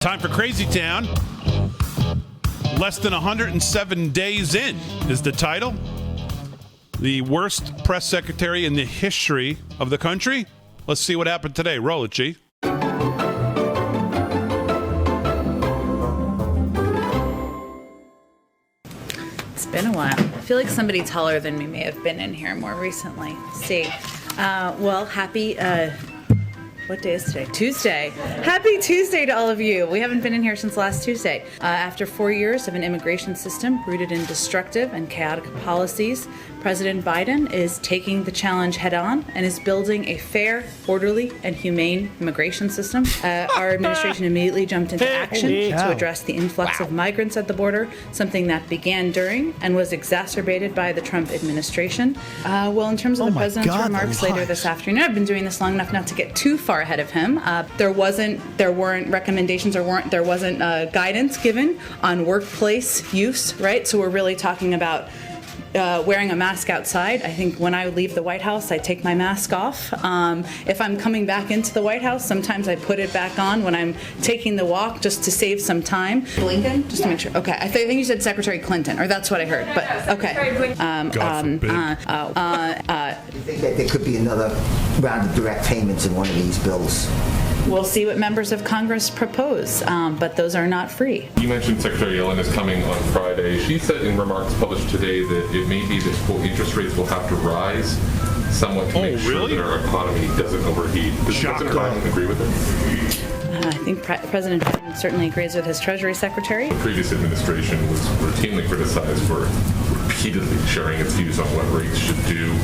Time for Crazy Town. Less than 107 days in is the title. The worst press secretary in the history of the country. Let's see what happened today. Roll it, G. It's been a while. I feel like somebody taller than me may have been in here more recently. Let's see. Happy... what day is today? Tuesday. Happy Tuesday to all of you. We haven't been in here since last Tuesday. After 4 years of an immigration system rooted in destructive and chaotic policies, President Biden is taking the challenge head on and is building a fair, orderly, and humane immigration system. Our administration immediately jumped into action to address the influx of migrants at the border, something that began during and was exacerbated by the Trump administration. In terms of the president's remarks later this afternoon, I've been doing this long enough not to get too far ahead of him. There weren't recommendations there wasn't guidance given on workplace use, right? So we're really talking about wearing a mask outside. I think when I leave the White House, I take my mask off. If I'm coming back into the White House, sometimes I put it back on when I'm taking the walk just to save some time. Blinken, just to make sure. Okay, I think you said Secretary Clinton, or that's what I heard. But okay. Do you think that there could be another round of direct payments in one of these bills? We'll see what members of Congress propose, but those are not free. You mentioned Secretary Yellen is coming on Friday. She said in remarks published today that it may be that, quote, interest rates will have to rise somewhat to make sure that our economy doesn't overheat. Does President Biden agree with it? I think President Biden certainly agrees with his Treasury Secretary. The previous administration was routinely criticized for repeatedly sharing its views on what rates should do.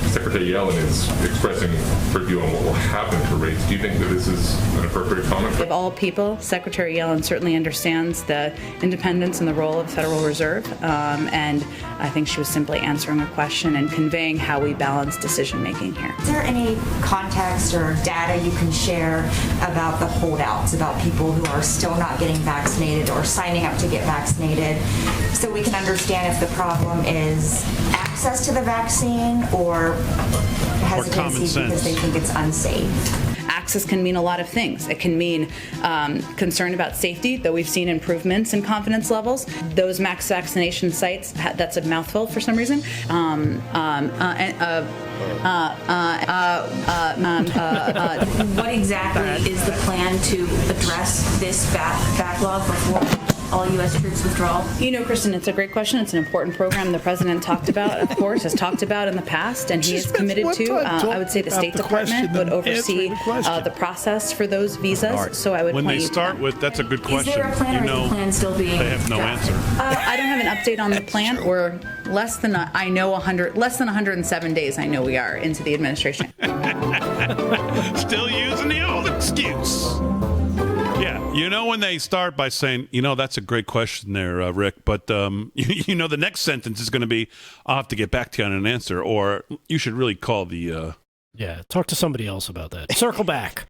Secretary Yellen is expressing her view on what will happen to rates. Do you think that this is an appropriate comment? Of all people, Secretary Yellen certainly understands the independence and the role of the Federal Reserve, and I think she was simply answering a question and conveying how we balance decision-making here. Is there any context or data you can share about the holdouts, about people who are still not getting vaccinated or signing up to get vaccinated, so we can understand if the problem is access to the vaccine or hesitancy because they think it's unsafe? Access can mean a lot of things. It can mean concern about safety, though we've seen improvements in confidence levels. Those max vaccination sites, that's a mouthful for some reason. What exactly is the plan to address this backlog before all U.S. troops withdrawal? You know, Kristen, it's a great question. It's an important program the president talked about, of course, has talked about in the past, and he is committed to. I would say the State Department would oversee the process for those visas. Right. So I would when point they you to start them. with, that's a good question. Is there a plan, or is the plan still being they have no drafted? answer. I don't have an update on the plan. We're less than 107 days. I know we are into the administration. Still using the old excuse. Yeah, you know when they start by saying, that's a great question there, Rick, but the next sentence is going to be, I'll have to get back to you on an answer, or you should really call the... Yeah, talk to somebody else about that. Circle back.